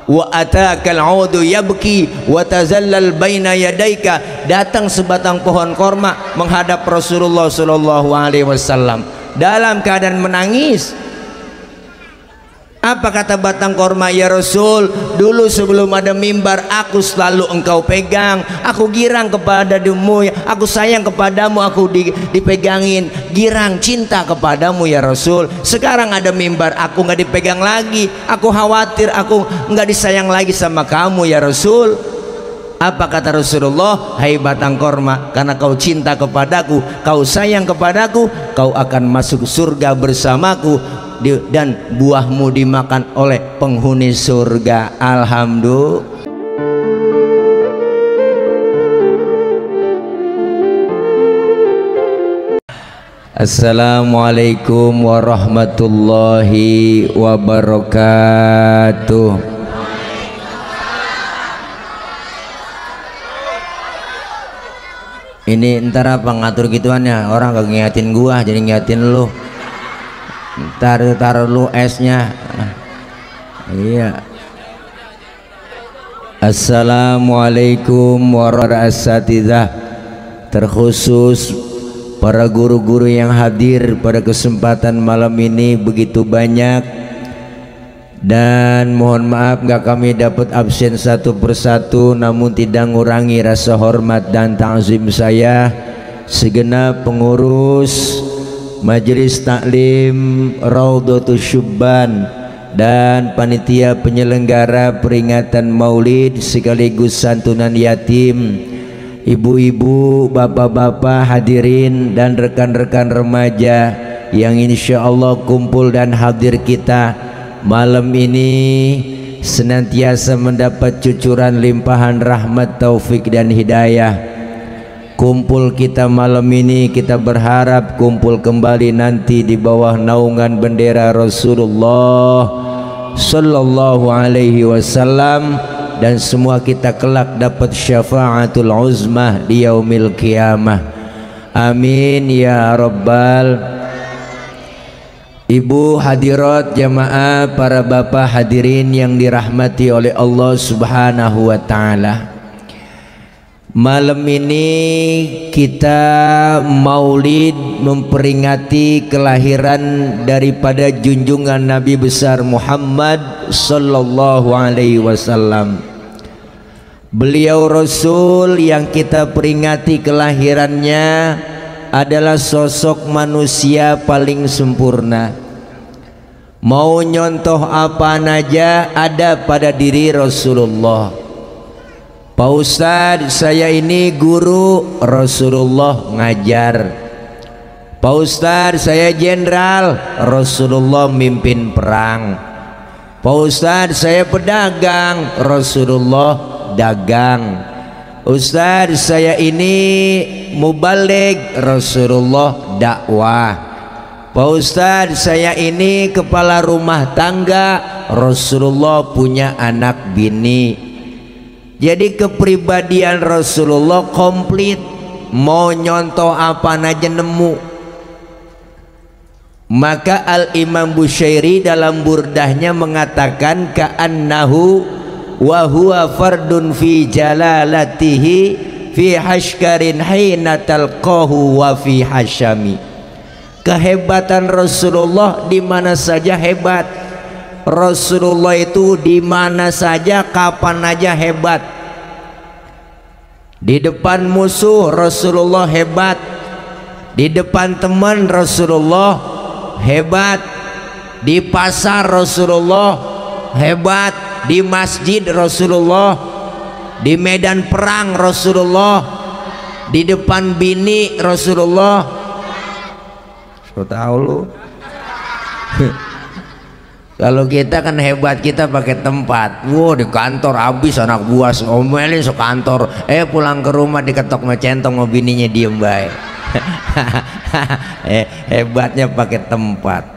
wa atakal 'udu yabki wa tazallal baina yadaika, datang sebatang pohon korma menghadap Rasulullah sallallahu alaihi wasallam dalam keadaan menangis. Apa kata batang korma? Ya Rasul, dulu sebelum ada mimbar aku selalu engkau pegang, aku girang kepadamu, aku sayang kepadamu, aku dipegangin, girang cinta kepadamu ya Rasul. Sekarang ada mimbar aku nggak dipegang lagi, aku khawatir aku nggak disayang lagi sama kamu ya Rasul. Apa kata Rasulullah? Hai batang korma, karena kau cinta kepadaku, kau sayang kepadaku, kau akan masuk surga bersamaku dan buahmu dimakan oleh penghuni surga. Alhamdulillah. Assalamualaikum warahmatullahi wabarakatuh. Ini ntar apa ngatur gituannya, orang gak ngingetin gua jadi ngingetin lu. Ntar taruh lu esnya. Iya. Assalamualaikum warahmatullahi wabarakatuh. Terkhusus para guru-guru yang hadir pada kesempatan malam ini begitu banyak, dan mohon maaf gak kami dapat absen satu persatu, namun tidak mengurangi rasa hormat dan ta'zim saya segenap pengurus Majelis Taklim Raudhatus Syubban dan panitia penyelenggara peringatan Maulid sekaligus santunan yatim, ibu-ibu, bapak-bapak hadirin dan rekan-rekan remaja yang insya Allah kumpul dan hadir kita malam ini senantiasa mendapat cucuran limpahan rahmat, taufik dan hidayah. Kumpul kita malam ini kita berharap kumpul kembali nanti di bawah naungan bendera Rasulullah sallallahu alaihi wasallam, dan semua kita kelak dapat syafaatul uzmah di yaumil qiyamah. Amin ya rabbal. Ibu hadirat jamaah, para bapak hadirin yang dirahmati oleh Allah subhanahu wa ta'ala, malam ini kita maulid memperingati kelahiran daripada junjungan Nabi besar Muhammad sallallahu alaihi wasallam. Beliau Rasul yang kita peringati kelahirannya adalah sosok manusia paling sempurna. Mau nyontoh apa aja ada pada diri Rasulullah. Pak Ustadz, saya ini guru, Rasulullah ngajar. Pak Ustadz, saya jenderal, Rasulullah mimpin perang. Pak Ustadz, saya pedagang, Rasulullah dagang. Ustadz, saya ini mubaligh, Rasulullah dakwah. Pak Ustadz, saya ini kepala rumah tangga, Rasulullah punya anak bini. Jadi kepribadian Rasulullah komplit, mau nyontoh apa aja nemu. Maka Al-Imam Bushairi dalam burdahnya mengatakan ka'annahu wa huwa fardun fi jalalatihi fi hashkarin hina talqahu wa fi hashami. Kehebatan Rasulullah di mana saja hebat. Rasulullah itu di mana saja kapan aja hebat. Di depan musuh Rasulullah hebat, di depan teman Rasulullah hebat, di pasar Rasulullah hebat, di masjid Rasulullah, di medan perang Rasulullah, di depan bini Rasulullah. So tahu lu. Kalau kita kan hebat kita pakai tempat. Wow, di kantor habis anak buah omelin sekantor. Pulang ke rumah diketok macentong sama bininya diem baik. Hebatnya pakai tempat.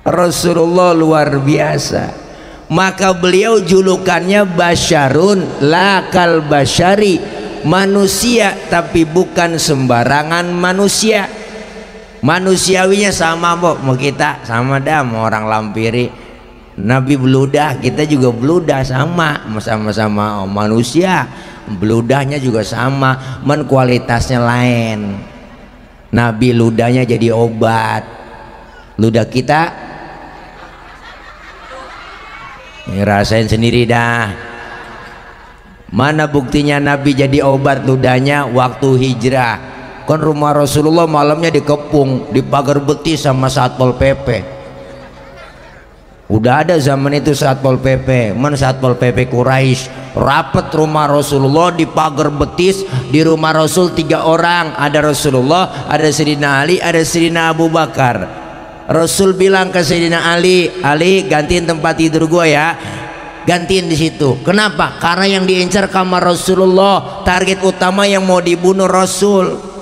Rasulullah luar biasa. Maka beliau julukannya basyarun lakal basyari, manusia tapi bukan sembarangan manusia. Manusiawinya sama, Mbok, mau kita sama dah, mau orang lampiri Nabi beludah, kita juga beludah, sama-sama manusia, beludahnya juga sama, kualitasnya lain. Nabi ludahnya jadi obat, ludah kita rasain sendiri dah. Mana buktinya Nabi jadi obat ludahnya? Waktu hijrah kan rumah Rasulullah malamnya dikepung, dipagar betis sama Satpol PP. Udah ada zaman itu Satpol PP, Satpol PP Quraisy rapet rumah Rasulullah, dipagar betis. Di rumah Rasul 3 orang, ada Rasulullah, ada Sayyidina Ali, ada Sayyidina Abu Bakar. Rasul bilang ke Sayyidina Ali, Ali gantiin tempat tidur gua ya, gantiin di situ. Kenapa? Karena yang diincar kamar Rasulullah, target utama yang mau dibunuh Rasul.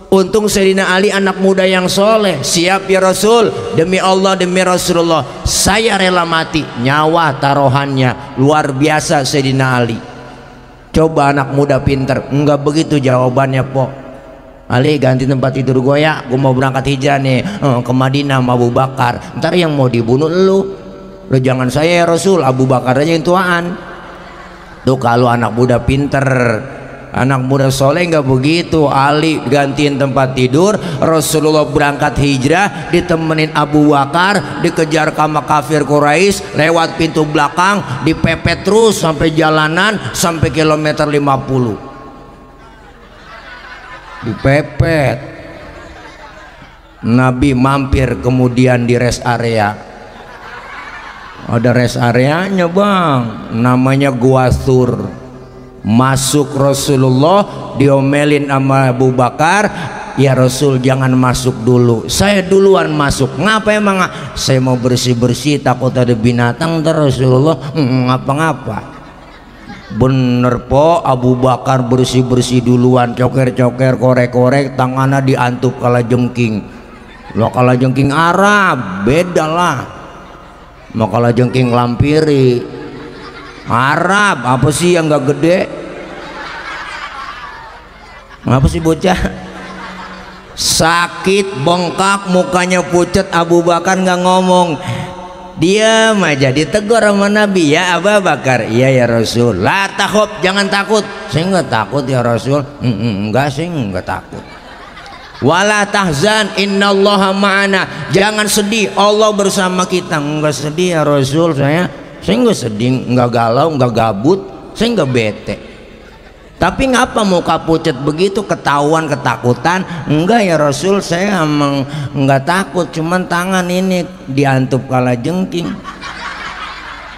Untung Sayyidina Ali anak muda yang soleh, siap ya Rasul, demi Allah demi Rasulullah saya rela mati, nyawa taruhannya. Luar biasa Sayyidina Ali. Coba anak muda pinter, enggak begitu jawabannya po. Ali ganti tempat tidur gue ya, gue mau berangkat hijrah nih ke Madinah sama Abu Bakar, ntar yang mau dibunuh lu jangan saya ya Rasul, Abu Bakar aja yang tuaan. Tuh kalau anak muda pinter, anak muda soleh nggak begitu. Ali gantiin tempat tidur, Rasulullah berangkat hijrah ditemenin Abu Bakar, dikejar sama kafir Quraisy lewat pintu belakang, dipepet terus sampai jalanan, sampai kilometer 50 dipepet. Nabi mampir kemudian di rest area, ada rest areanya bang, namanya Gua Thur. Masuk Rasulullah, diomelin sama Abu Bakar, ya Rasul jangan masuk dulu, saya duluan masuk. Ngapa emang? Saya mau bersih-bersih, takut ada binatang. Ntar Rasulullah ngapa-ngapa. Bener po, Abu Bakar bersih-bersih duluan, coker-coker, korek-korek, tangannya diantup kalajengking. Lo kalajengking Arab beda lah, mau kalajengking lampiri Arab apa sih yang gak gede? Apa sih bocah? Sakit, bengkak, mukanya pucat. Abu Bakar nggak ngomong, diam aja. Ditegur sama Nabi, ya Abu Bakar, iya ya Rasul. La takhuf, jangan takut. Saya nggak takut ya Rasul. Enggak sih, nggak takut. Wala tahzan, innallaha ma'ana. Jangan sedih, Allah bersama kita. Enggak sedih ya Rasul, saya nggak sedih, nggak galau, nggak gabut, saya nggak bete. Tapi ngapa muka pucat begitu, ketahuan ketakutan? Enggak ya Rasul, saya emang nggak takut, cuman tangan ini diantup kalajengking.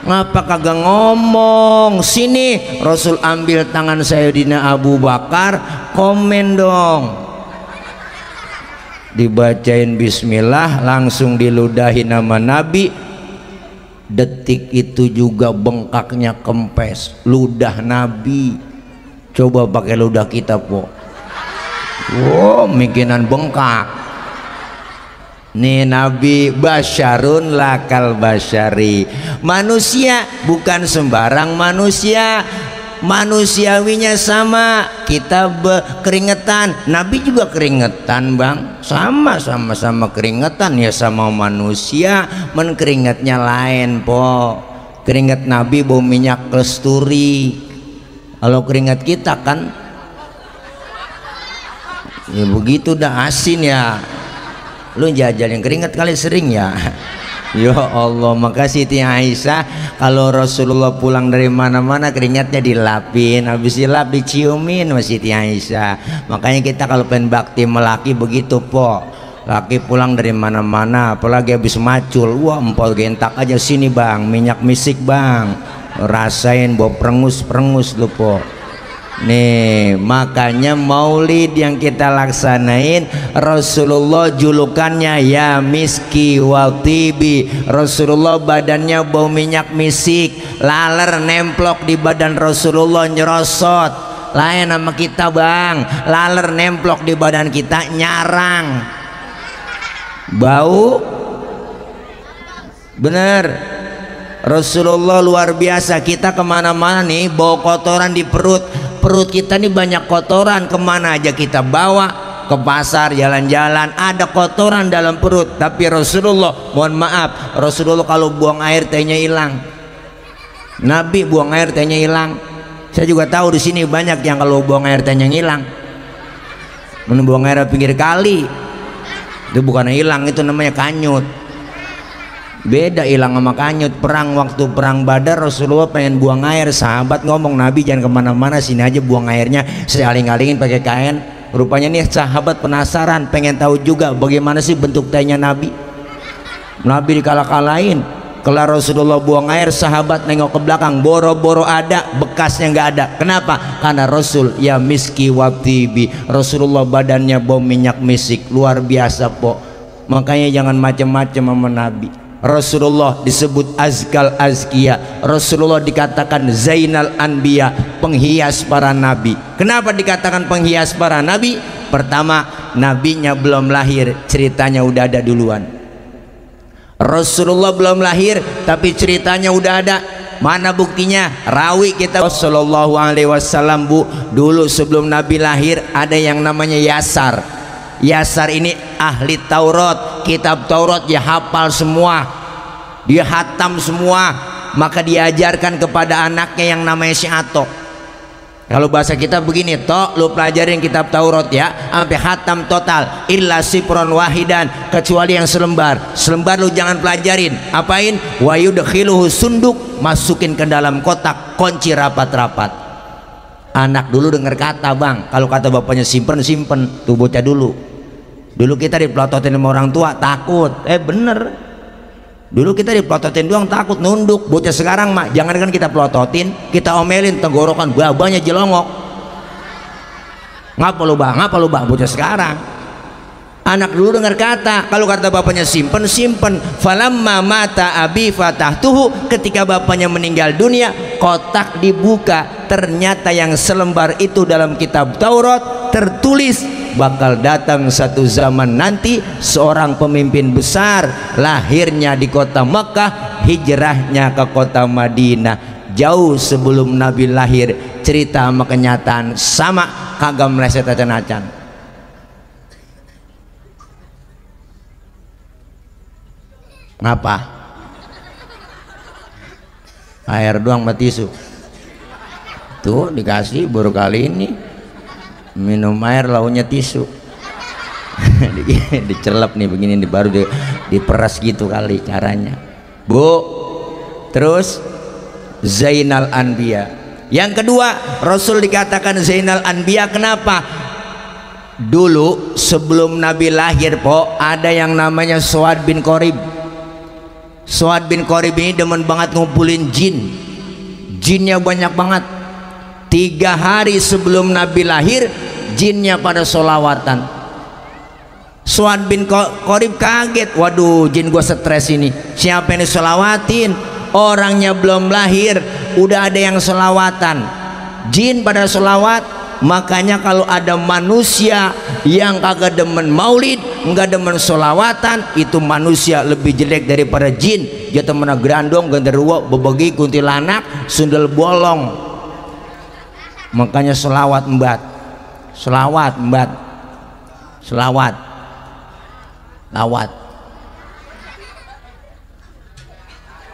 Ngapa kagak ngomong? Sini, Rasul ambil tangan Sayyidina Abu Bakar, komen dong. Dibacain bismillah, langsung diludahi nama Nabi. Detik itu juga bengkaknya kempes, ludah Nabi. Coba pakai ludah kita po, wow mikinan bengkak. Nih Nabi basyarun lakal basyari, manusia bukan sembarang manusia, manusiawinya sama. Kita keringetan, Nabi juga keringetan bang, sama keringetan ya, sama manusia, keringetnya lain po. Keringet Nabi bau minyak kasturi, kalau keringat kita kan ya begitu dah, asin ya. Lu jajalin keringat kali sering ya. Ya Allah, makasih Tia Aisyah. Kalau Rasulullah pulang dari mana-mana keringatnya dilapin, habis dilap diciumin masih Tia Aisyah. Makanya kita kalau pengen bakti melaki begitu po. Laki pulang dari mana-mana, apalagi habis macul, wah empol gentak aja, sini bang, minyak misik bang, rasain bau perengus-perengus lu po. Nih makanya maulid yang kita laksanain, Rasulullah julukannya ya miski wal tibi. Rasulullah badannya bau minyak misik, laler nemplok di badan Rasulullah nyerosot. Lain sama kita bang, laler nemplok di badan kita nyarang, bau bener. Rasulullah luar biasa. Kita kemana-mana nih bawa kotoran di perut, perut kita nih banyak kotoran, kemana aja kita bawa. ke pasar jalan-jalan ada kotoran dalam perut, tapi Rasulullah, mohon maaf, Rasulullah kalau buang air tehnya hilang. Nabi buang air tehnya hilang. Saya juga tahu di sini banyak yang kalau buang air tehnya hilang. Buang air pinggir kali itu bukan hilang, itu namanya kanyut. Beda hilang sama kanyut. Waktu perang Badar Rasulullah pengen buang air, sahabat ngomong, Nabi jangan kemana-mana, sini aja buang airnya. Saya aling-alingin pakai kain. Rupanya nih sahabat penasaran, pengen tahu juga bagaimana sih bentuk tehnya Nabi. Nabi dikalah-kalahin. Kelar Rasulullah buang air, sahabat nengok ke belakang, boro-boro ada, bekasnya nggak ada. Kenapa? Karena Rasul ya miski watibi, Rasulullah badannya bau minyak misik, luar biasa po. Makanya jangan macam-macam sama Nabi. Rasulullah disebut azkal azkiya, Rasulullah dikatakan zainal anbiya, penghias para nabi. Kenapa dikatakan penghias para nabi? Pertama, nabinya belum lahir, ceritanya udah ada duluan. Rasulullah belum lahir tapi ceritanya udah ada. Mana buktinya? Rawi kita sallallahu alaihi wasallam, Bu, dulu sebelum Nabi lahir ada yang namanya Yasar. Yasar ini ahli Taurat, kitab Taurat dia hafal semua, dia hatam semua, maka diajarkan kepada anaknya yang namanya si Ato. Kalau bahasa kita begini, Tok, lu pelajarin kitab Taurat ya sampai hatam total, illa sipron wahidan, kecuali yang selembar. Selembar lu jangan pelajarin. Apain? Wa yudkhiluhu sunduk, masukin ke dalam kotak, kunci rapat-rapat. Anak dulu dengar kata, Bang, kalau kata bapaknya simpen tuh bocah dulu. Dulu kita dipelototin sama orang tua takut, bener. Dulu kita dipelototin doang takut, nunduk. Bocah sekarang mah jangankan kita pelototin, kita omelin tenggorokan babanya jelongok. Ngapa lu bang bocah sekarang. Anak dulu dengar kata, kalau kata bapaknya simpen. Falamma mata abi fatahtuhu, ketika bapaknya meninggal dunia, kotak dibuka, ternyata yang selembar itu dalam kitab Taurat tertulis bakal datang satu zaman nanti seorang pemimpin besar, lahirnya di kota Mekah, hijrahnya ke kota Madinah. Jauh sebelum Nabi lahir, cerita sama kenyataan sama, kagak meleset acan-acan. Ngapa? Air doang sama tisu. Tuh dikasih baru kali ini minum air launya tisu. Dicelep nih begini, baru diperas gitu kali caranya, Bu. Terus Zainal Anbiya. Yang kedua, Rasul dikatakan Zainal Anbiya. Kenapa? Dulu sebelum Nabi lahir po, ada yang namanya Suad bin Qorib. Suad bin Qorib ini demen banget ngumpulin jin. Jinnya banyak banget. 3 hari sebelum Nabi lahir, jinnya pada solawatan. Suad bin Qorib kaget, waduh jin gua stres ini, siapa yang disolawatin? Orangnya belum lahir udah ada yang solawatan. Jin pada solawat. Makanya kalau ada manusia yang kagak demen maulid, enggak demen solawatan, itu manusia lebih jelek daripada jin. Dia temen gerandong, genderuwo, bebegi, kuntilanak, sundel bolong. Makanya solawat embat, selawat, lawat.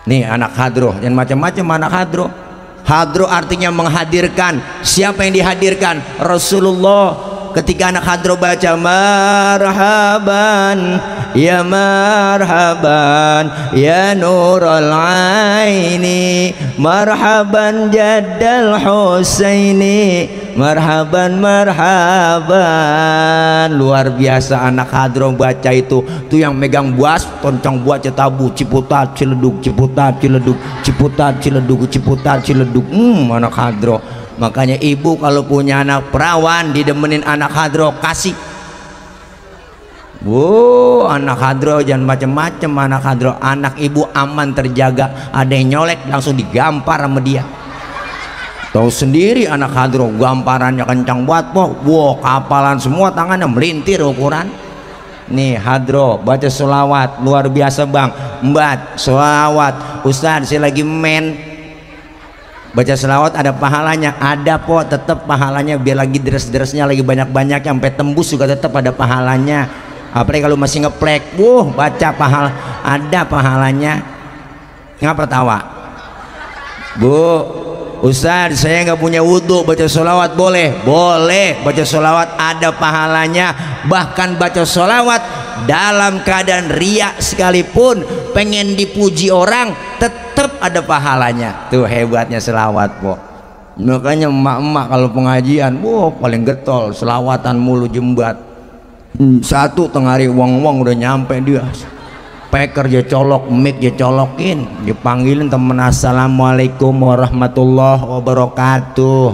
Nih anak hadroh, jangan macam-macam anak hadroh. Hadroh artinya menghadirkan. Siapa yang dihadirkan? Rasulullah. Ketika anak hadroh baca marhaban ya marhaban ya nurul aini marhaban jaddal husaini marhaban marhaban. Luar biasa anak hadroh baca itu. Tuh yang megang buas toncong buat cetabu ciputat ciledug ciputat ciledug ciputat ciledug ciputat ciledug. Anak hadroh. Makanya ibu kalau punya anak perawan didemenin anak hadroh, kasih. Anak hadroh jangan macem-macem. Anak hadroh, anak ibu aman terjaga. Ada yang nyolek langsung digampar sama dia. Tahu sendiri anak hadroh gamparannya kencang buat po. Kapalan semua, tangannya melintir ukuran. Nih hadroh baca sholawat luar biasa, Bang. Mbak sholawat, Ustaz saya lagi men. Baca selawat ada pahalanya, ada po, tetap pahalanya. Biar lagi deres-deresnya lagi banyak-banyak sampai tembus juga tetap ada pahalanya. Apalagi kalau masih ngeplek, baca ada pahalanya. Ngapa tawa? Bu, Ustaz, saya nggak punya wudhu, baca sholawat boleh? Boleh, baca sholawat ada pahalanya. Bahkan baca sholawat dalam keadaan riak sekalipun, pengen dipuji orang, tetap ada pahalanya. Tuh hebatnya selawat, po. Makanya emak-emak kalau pengajian, paling getol, selawatan mulu jembat. Satu tengah hari wong-wong udah nyampe dia. Peker dia colok, mic dia colokin, dipanggilin temen, assalamualaikum warahmatullahi wabarakatuh.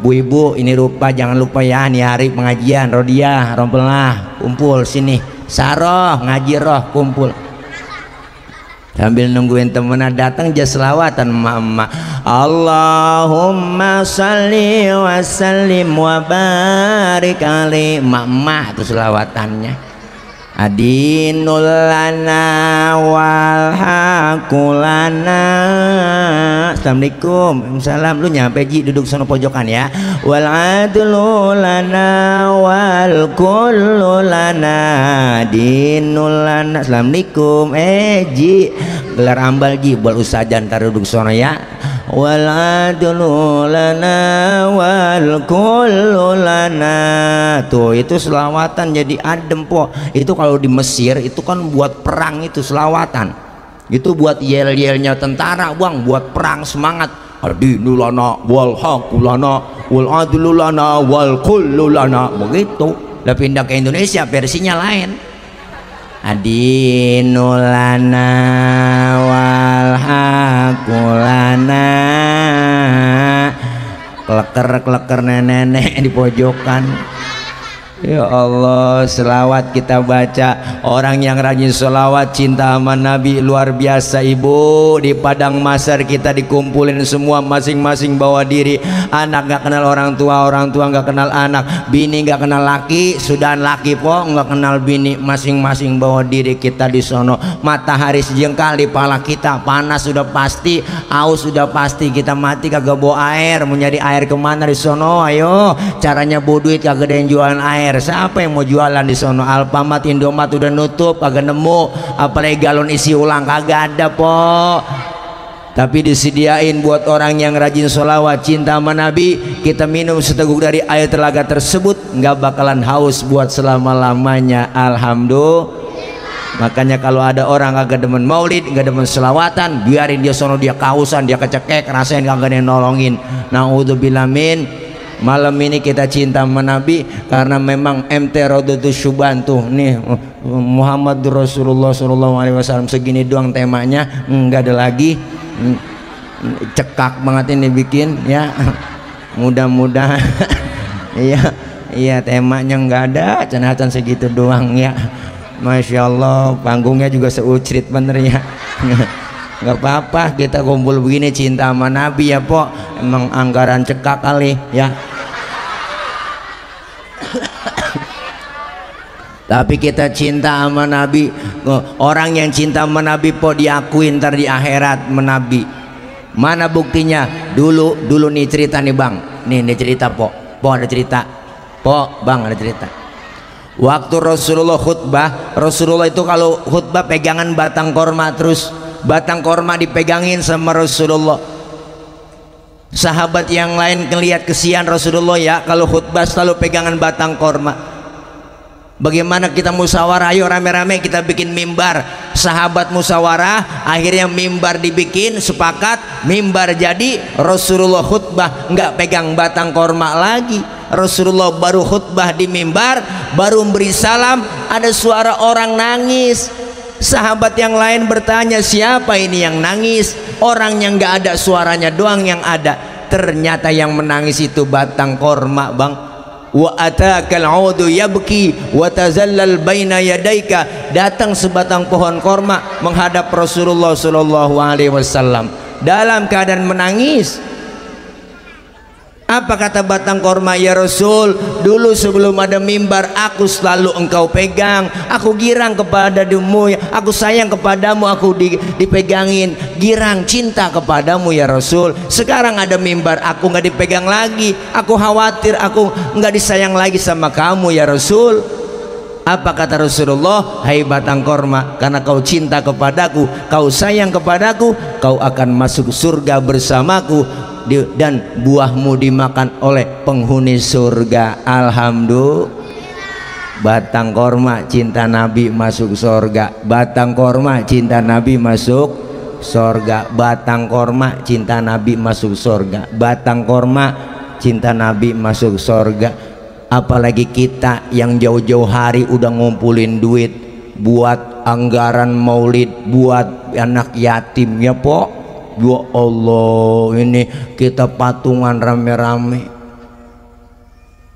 Bu ibu, ini rupa jangan lupa ya, nih hari pengajian, Rodiah, Rompelnah, kumpul sini. Saroh ngaji roh kumpul. Sambil nungguin temennya datang aja selawatan emak-emak. Allahumma salli wa sallim wa barik alaihi. Emak-emak itu selawatannya. Adinul lana wal hakulana. Assalamualaikum. Salam. Lu nyampe ji, duduk sana pojokan ya. Wal adlu lana wal kullu lana dinul lana. Assalamualaikum. Ji gelar ambal ji, buat ustazah ntar duduk sana ya. Wal adlu lana wal kullu lana. Tuh itu selawatan jadi adem po. Itu kalau di Mesir itu kan buat perang, itu selawatan itu buat yel-yelnya tentara bang, buat perang semangat. Adinulana wal hakulana wal adlulana wal kullulana, begitu. Udah pindah ke Indonesia versinya lain. Adinulana wal hakulana. Kleker-kleker nenek di pojokan. Ya Allah, selawat kita baca. Orang yang rajin selawat, cinta sama Nabi luar biasa ibu. Di padang mahsyar kita dikumpulin semua, masing-masing bawa diri. Anak gak kenal orang tua gak kenal anak, bini gak kenal laki, sudah laki po gak kenal bini, masing-masing bawa diri kita di sono. Matahari sejengkal di pala kita, panas sudah pasti, aus sudah pasti. Kita mati kagak bawa air, mau nyari air kemana di sono? Ayo, caranya bawa duit, kagak ada yang jualan air. Siapa yang mau jualan di sono? Alfamart, Indomaret udah nutup, kagak nemu. Apalagi galon isi ulang kagak ada po. Tapi disediain buat orang yang rajin sholawat, cinta sama Nabi. Kita minum seteguk dari air telaga tersebut, nggak bakalan haus buat selama-lamanya. Alhamdulillah. Makanya kalau ada orang kagak demen maulid, nggak demen selawatan, biarin dia sono, dia kausan, dia kecekek, rasain kagak ada yang nolongin. Naudzubillah min. Malam ini kita cinta sama Nabi karena memang MT Rodotus Syuban tuh nih Muhammad Rasulullah SAW, segini doang temanya, nggak ada lagi. Cekak banget ini bikin ya. Mudah-mudahan iya temanya nggak ada, cenatan segitu doang ya. Masya Allah, panggungnya juga seucrit bener ya. Nggak apa-apa, kita kumpul begini cinta sama Nabi ya po. Emang anggaran cekak kali ya. Tapi kita cinta sama Nabi. Orang yang cinta sama Nabi po diakuin ntar di akhirat menabi. Mana buktinya? Dulu nih cerita nih bang. Nih cerita po ada cerita po bang, ada cerita. Waktu Rasulullah khutbah, Rasulullah itu kalau khutbah pegangan batang korma terus. Batang korma dipegangin sama Rasulullah. Sahabat yang lain ngelihat kesian Rasulullah ya, kalau khutbah selalu pegangan batang korma. Bagaimana kita musyawarah? Ayo rame-rame kita bikin mimbar. Sahabat musyawarah, akhirnya mimbar dibikin, sepakat mimbar jadi. Rasulullah khutbah nggak pegang batang korma lagi. Rasulullah baru khutbah di mimbar, baru beri salam, ada suara orang nangis. Sahabat yang lain bertanya, siapa ini yang nangis? Orang yang nggak ada suaranya doang yang ada. Ternyata yang menangis itu batang korma bang. Wa atakal audu yabki wa tazallal baina yadaika. Datang sebatang pohon korma menghadap Rasulullah sallallahu alaihi wasallam dalam keadaan menangis. Apa kata batang korma? Ya Rasul, dulu sebelum ada mimbar aku selalu engkau pegang, aku girang kepadamu, aku sayang kepadamu, aku dipegangin, girang cinta kepadamu ya Rasul. Sekarang ada mimbar aku nggak dipegang lagi, aku khawatir aku nggak disayang lagi sama kamu ya Rasul. Apa kata Rasulullah? Hai batang korma, karena kau cinta kepadaku, kau sayang kepadaku, kau akan masuk surga bersamaku dan buahmu dimakan oleh penghuni surga. Alhamdulillah. Batang korma cinta Nabi masuk surga. Batang korma cinta Nabi masuk surga. Batang korma cinta Nabi masuk surga. Batang korma cinta Nabi masuk surga. Apalagi kita yang jauh-jauh hari udah ngumpulin duit buat anggaran maulid, buat anak yatim ya po. Ya Allah, ini kita patungan rame-rame,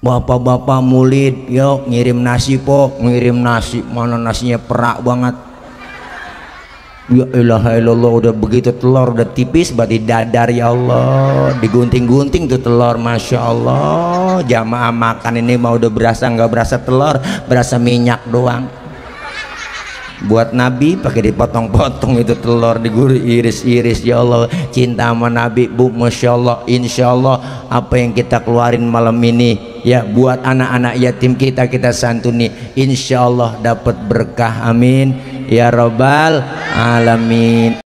bapak-bapak maulid, yuk ngirim nasi po, ngirim nasi, mana nasinya perak banget. Ya ilaha illallah, udah begitu telur udah tipis berarti dadar ya Allah, digunting-gunting tuh telur, masya Allah. Jamaah makan ini mau udah berasa nggak berasa telur, berasa minyak doang. Buat Nabi pakai dipotong-potong itu telur, diiris-iris. Ya Allah, cinta sama Nabi bu, masya Allah. Insya Allah apa yang kita keluarin malam ini ya buat anak-anak yatim kita santuni, insya Allah dapat berkah. Amin ya rabbal alamin.